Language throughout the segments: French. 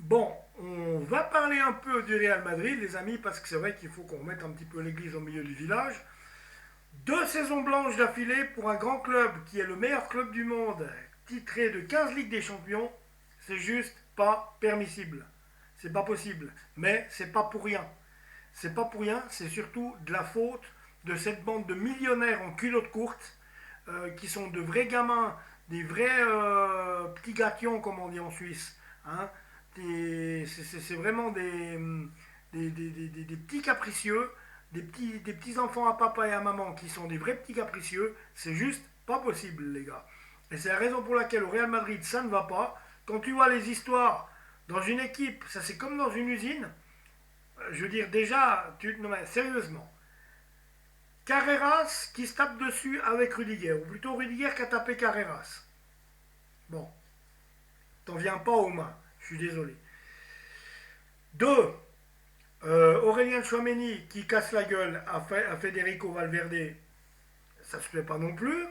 Bon, on va parler un peu du Real Madrid, les amis, parce que c'est vrai qu'il faut qu'on mette un petit peu l'église au milieu du village. 2 saisons blanches d'affilée pour un grand club qui est le meilleur club du monde, titré de 15 Ligues des Champions, c'est juste pas permissible. C'est pas possible. Mais c'est pas pour rien. C'est pas pour rien, c'est surtout de la faute de cette bande de millionnaires en culotte courte, qui sont de vrais gamins, des vrais petits gâtions, comme on dit en Suisse. Hein. C'est vraiment des petits capricieux, des petits enfants à papa et à maman qui sont des vrais petits capricieux. C'est juste pas possible, les gars. Et c'est la raison pour laquelle au Real Madrid, ça ne va pas. Quand tu vois les histoires dans une équipe, ça c'est comme dans une usine. Je veux dire, déjà, non mais sérieusement, Carreras qui se tape dessus avec Rudiger, ou plutôt Rudiger qui a tapé Carreras. Bon, t'en viens pas aux mains, je suis désolé. Deux, Aurélien Chouameni qui casse la gueule à Federico Valverde, ça se fait pas non plus.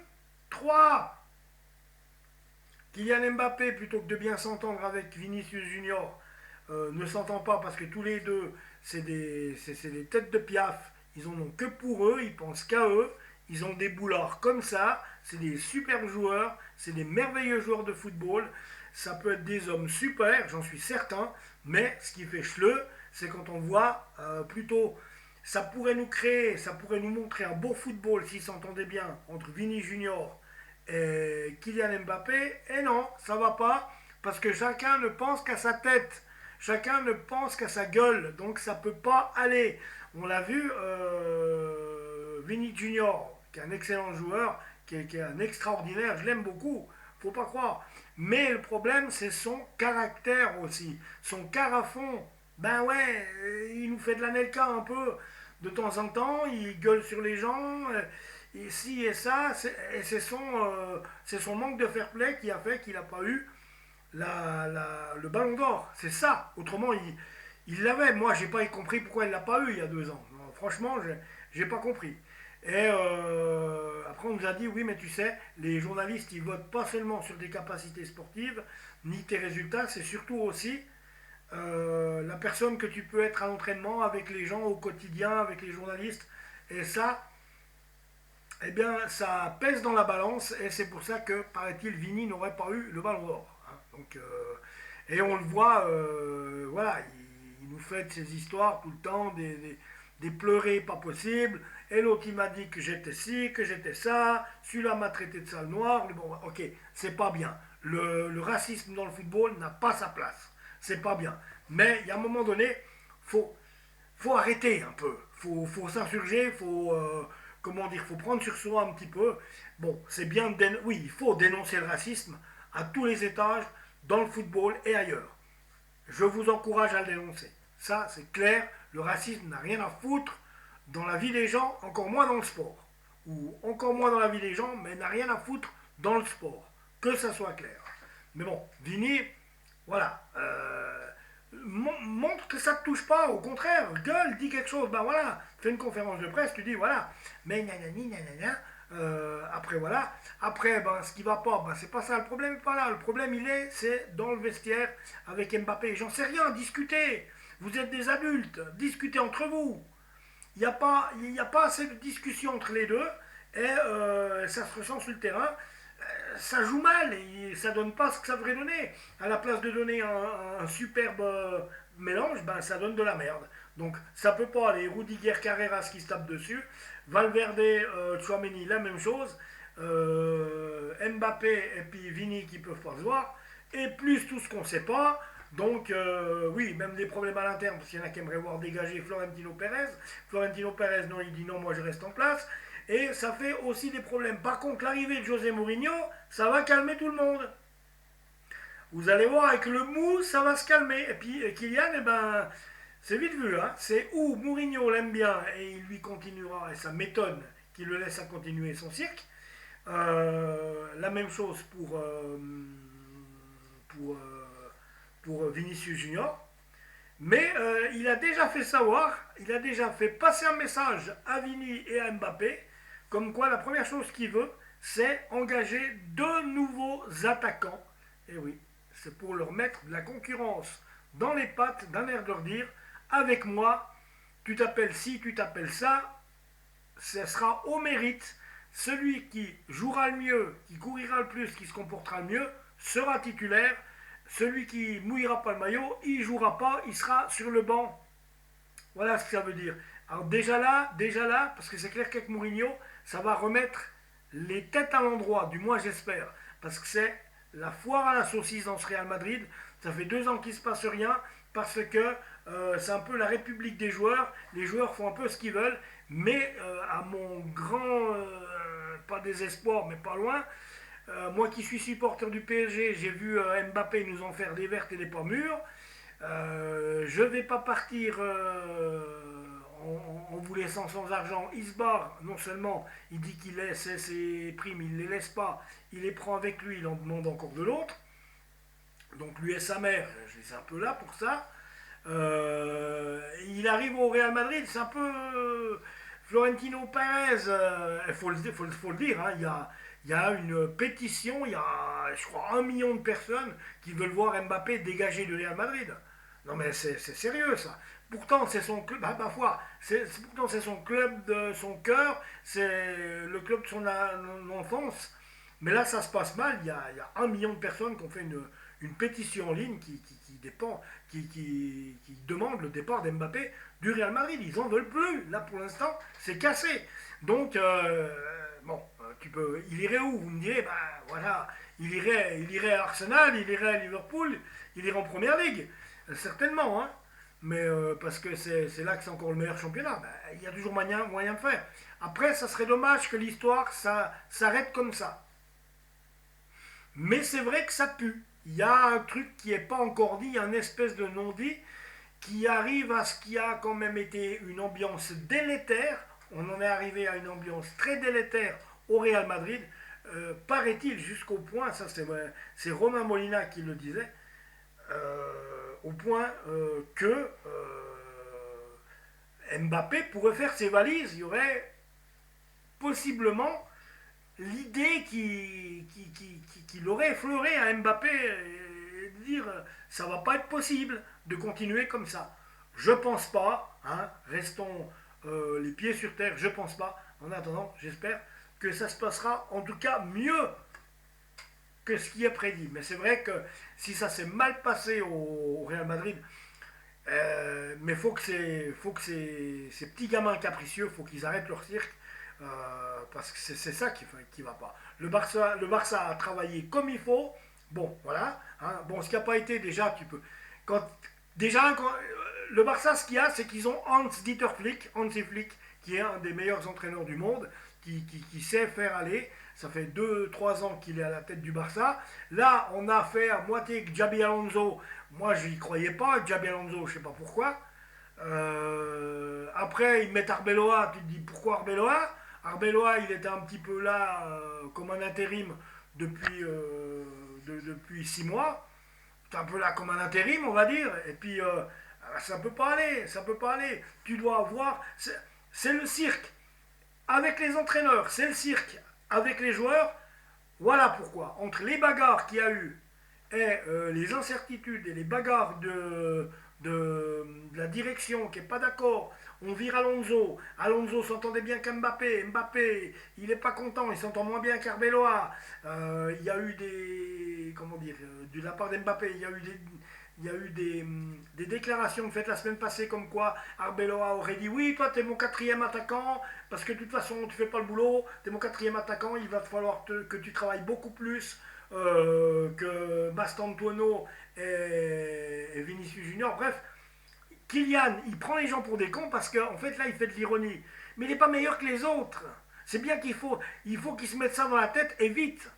Trois, Kylian Mbappé, plutôt que de bien s'entendre avec Vinicius Junior, ne s'entend pas parce que tous les deux, c'est des têtes de piaf. Ils en ont que pour eux, ils pensent qu'à eux. Ils ont des boulards comme ça. C'est des superbes joueurs, c'est des merveilleux joueurs de football. Ça peut être des hommes super, j'en suis certain. Mais ce qui fait chleu, c'est quand on voit plutôt. Ça pourrait nous créer, ça pourrait nous montrer un beau football s'ils s'entendaient bien entre Vini Junior et Kylian Mbappé. Et non, ça va pas, parce que chacun ne pense qu'à sa tête, chacun ne pense qu'à sa gueule, donc ça peut pas aller. On l'a vu, Vinny Junior, qui est un excellent joueur, qui est un extraordinaire, je l'aime beaucoup, faut pas croire. Mais le problème, c'est son caractère aussi, son carafon. Ben ouais, il nous fait de la Nelka un peu de temps en temps, il gueule sur les gens, et ci et ça, et c'est son manque de fair play qui a fait qu'il n'a pas eu le ballon d'or. C'est ça. Autrement, il l'avait. Moi, j'ai pas compris pourquoi il l'a pas eu il y a 2 ans. Non, franchement, j'ai pas compris. Et après, on nous a dit, oui, mais tu sais, les journalistes, ils votent pas seulement sur tes capacités sportives, ni tes résultats, c'est surtout aussi la personne que tu peux être à l'entraînement, avec les gens au quotidien, avec les journalistes. Et ça, eh bien, ça pèse dans la balance, et c'est pour ça que, paraît-il, Vini n'aurait pas eu le ballon d'or. Hein. Donc, et on le voit, voilà, il nous fait ces histoires tout le temps, des pleurer pas possible. Et l'autre, il m'a dit que j'étais ci, que j'étais ça, celui-là m'a traité de sale noir. Bon, ok, c'est pas bien. Le racisme dans le football n'a pas sa place. C'est pas bien. Mais il y a un moment donné, faut, faut arrêter un peu. Faut s'insurger, comment dire, faut prendre sur soi un petit peu. Bon, c'est bien, oui, il faut dénoncer le racisme à tous les étages, dans le football et ailleurs. Je vous encourage à le dénoncer. Ça, c'est clair, le racisme n'a rien à foutre dans la vie des gens, encore moins dans le sport. Ou encore moins dans la vie des gens, mais n'a rien à foutre dans le sport. Que ça soit clair. Mais bon, Vini, voilà, montre que ça ne te touche pas, au contraire, gueule, dis quelque chose, ben voilà, fais une conférence de presse, tu dis voilà, mais nanani, nanana, après voilà, après ben, ce qui va pas, ben, c'est pas ça, le problème est pas là, le problème c'est dans le vestiaire avec Mbappé, j'en sais rien, discutez, vous êtes des adultes, discutez entre vous, il n'y a pas assez de discussion entre les deux, et ça se ressent sur le terrain, ça joue mal et ça donne pas ce que ça devrait donner. À la place de donner un superbe mélange, ben ça donne de la merde. Donc ça peut pas aller. Rudiger, Carreras qui se tape dessus, Valverde, Chouameni, la même chose, Mbappé et puis Vini qui peuvent pas se voir, et plus tout ce qu'on sait pas. Donc oui, même des problèmes à l'interne, parce qu'il y en a qui aimeraient voir dégager Florentino Pérez. Florentino Pérez, non, il dit non, moi je reste en place. Et ça fait aussi des problèmes. Par contre, l'arrivée de José Mourinho, ça va calmer tout le monde. Vous allez voir, avec le mou, ça va se calmer. Et puis Kylian, eh ben, c'est vite vu. Hein. C'est où Mourinho l'aime bien et il lui continuera, et ça m'étonne qu'il le laisse à continuer son cirque. La même chose pour Vinicius Junior. Mais il a déjà fait savoir, il a déjà fait passer un message à Vini et à Mbappé, comme quoi la première chose qu'il veut, c'est engager 2 nouveaux attaquants. Et oui, c'est pour leur mettre de la concurrence dans les pattes d'un air de leur dire, avec moi, tu t'appelles ci, tu t'appelles ça, ce sera au mérite. Celui qui jouera le mieux, qui courira le plus, qui se comportera le mieux, sera titulaire. Celui qui mouillera pas le maillot, il jouera pas, il sera sur le banc. Voilà ce que ça veut dire. Alors déjà là, parce que c'est clair qu'avec Mourinho, ça va remettre les têtes à l'endroit, du moins j'espère. Parce que c'est la foire à la saucisse dans ce Real Madrid. Ça fait 2 ans qu'il ne se passe rien, parce que c'est un peu la république des joueurs. Les joueurs font un peu ce qu'ils veulent, mais à mon grand, pas désespoir, mais pas loin, moi qui suis supporter du PSG, j'ai vu Mbappé nous en faire des vertes et des pas mûres. Je ne vais pas partir en vous laissant sans argent. Il se barre, non seulement il dit qu'il laisse ses primes, il ne les laisse pas, il les prend avec lui, il en demande encore de l'autre. Donc lui et sa mère, je les ai un peu là pour ça. Il arrive au Real Madrid, c'est un peu Florentino Pérez, il faut le dire, hein, il y a une pétition, il y a, je crois, 1 million de personnes qui veulent voir Mbappé dégager du Real Madrid. Non mais c'est sérieux ça. Pourtant c'est son club, ma foi, pourtant c'est son club de son cœur, c'est le club de son enfance. Mais là ça se passe mal, il y a 1 million de personnes qui ont fait une pétition en ligne qui demande le départ d'Mbappé du Real Madrid. Ils n'en veulent plus. Là pour l'instant c'est cassé. Donc bon, il irait où? Vous me direz, bah voilà, il irait à Arsenal, il irait à Liverpool, il irait en première ligue. Certainement, hein. Mais parce que c'est là que c'est encore le meilleur championnat. Ben, il y a toujours moyen de faire. Après, ça serait dommage que l'histoire ça s'arrête comme ça. Mais c'est vrai que ça pue. Il y a un truc qui n'est pas encore dit, un espèce de non-dit, qui arrive à ce qui a quand même été une ambiance délétère. On en est arrivé à une ambiance très délétère au Real Madrid. Paraît-il, jusqu'au point, ça c'est Romain Molina qui le disait, au point que Mbappé pourrait faire ses valises. Il y aurait possiblement l'idée qu'il aurait effleuré à Mbappé et de dire ça va pas être possible de continuer comme ça. Je pense pas, hein, restons les pieds sur terre, je pense pas. En attendant, j'espère que ça se passera en tout cas mieux que ce qui est prédit. Mais c'est vrai que si ça s'est mal passé au Real Madrid, mais faut que ces petits gamins capricieux, faut qu'ils arrêtent leur cirque. Parce que c'est ça qui va pas. Le Barça a travaillé comme il faut. Bon, voilà. Hein. Bon, ce qui n'a pas été déjà, tu peux. Le Barça, ce qu'il y a, c'est qu'ils ont Hans-Dieter Flick, Hansi Flick, qui est un des meilleurs entraîneurs du monde, qui sait faire aller. Ça fait 2-3 ans qu'il est à la tête du Barça. Là, on a fait à moitié avec Xabi Alonso. Moi, je n'y croyais pas, Xabi Alonso, je ne sais pas pourquoi. Après, ils mettent Arbeloa. Tu te dis pourquoi Arbeloa? Arbeloa, il était un petit peu là comme un intérim depuis 6 mois. C'est un peu là comme un intérim, on va dire. Et puis, ça peut pas aller, ça peut pas aller. Tu dois avoir... C'est le cirque avec les entraîneurs, c'est le cirque avec les joueurs. Voilà pourquoi, entre les bagarres qu'il y a eu et les incertitudes et les bagarres de la direction qui n'est pas d'accord, on vire Alonso. Alonso s'entendait bien qu'Mbappé. Mbappé, il n'est pas content, il s'entend moins bien qu'Arbeloa. Il y a eu des. Comment dire? De la part d'Mbappé, il y a eu des déclarations faites la semaine passée comme quoi Arbeloa aurait dit oui, toi t'es mon quatrième attaquant, parce que de toute façon tu fais pas le boulot, t'es mon quatrième attaquant, il va falloir que tu travailles beaucoup plus que Mastantuono et Vinicius Junior. Bref, Kylian, il prend les gens pour des cons parce qu'en fait là il fait de l'ironie. Mais il n'est pas meilleur que les autres. C'est bien qu'il faut qu'il se mette ça dans la tête et vite.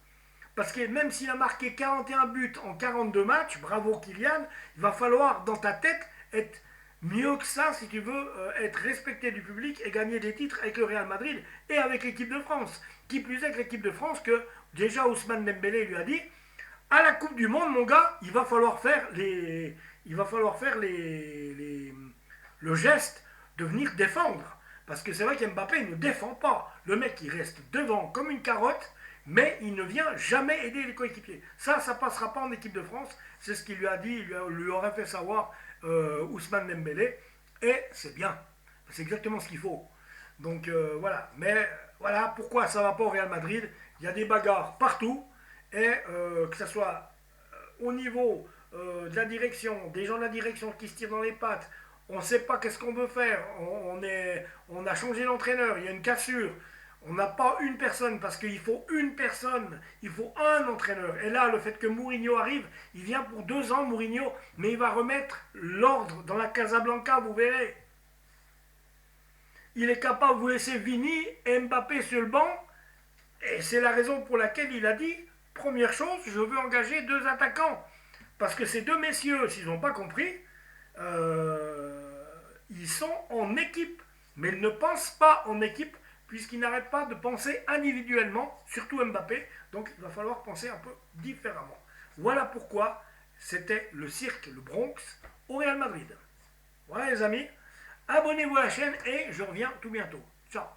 Parce que même s'il a marqué 41 buts en 42 matchs, bravo Kylian, il va falloir dans ta tête être mieux que ça si tu veux être respecté du public et gagner des titres avec le Real Madrid et avec l'équipe de France. Qui plus est avec l'équipe de France que déjà Ousmane Dembélé lui a dit à la Coupe du Monde, mon gars, il va falloir faire le geste de venir défendre. Parce que c'est vrai qu'Mbappé ne défend pas. Le mec, il reste devant comme une carotte. mais il ne vient jamais aider les coéquipiers. Ça passera pas en équipe de France. C'est ce qu'il lui a dit, lui aurait fait savoir Ousmane Dembélé. Et c'est bien. C'est exactement ce qu'il faut. Donc voilà. Mais voilà pourquoi ça ne va pas au Real Madrid. Il y a des bagarres partout. Et que ce soit au niveau de la direction, des gens de la direction qui se tirent dans les pattes, on ne sait pas qu'est-ce qu'on veut faire, on a changé l'entraîneur, il y a une cassure, on n'a pas une personne, parce qu'il faut une personne, il faut un entraîneur. Et là, le fait que Mourinho arrive, il vient pour 2 ans, Mourinho, mais il va remettre l'ordre dans la Casablanca, vous verrez. Il est capable de vous laisser Vini et Mbappé sur le banc, et c'est la raison pour laquelle il a dit, première chose, je veux engager 2 attaquants. Parce que ces 2 messieurs, s'ils n'ont pas compris, ils sont en équipe. Mais ils ne pensent pas en équipe, puisqu'ils n'arrêtent pas de penser individuellement, surtout Mbappé. Donc il va falloir penser un peu différemment. Voilà pourquoi c'était le cirque, le Bronx, au Real Madrid. Voilà les amis, abonnez-vous à la chaîne et je reviens tout bientôt. Ciao.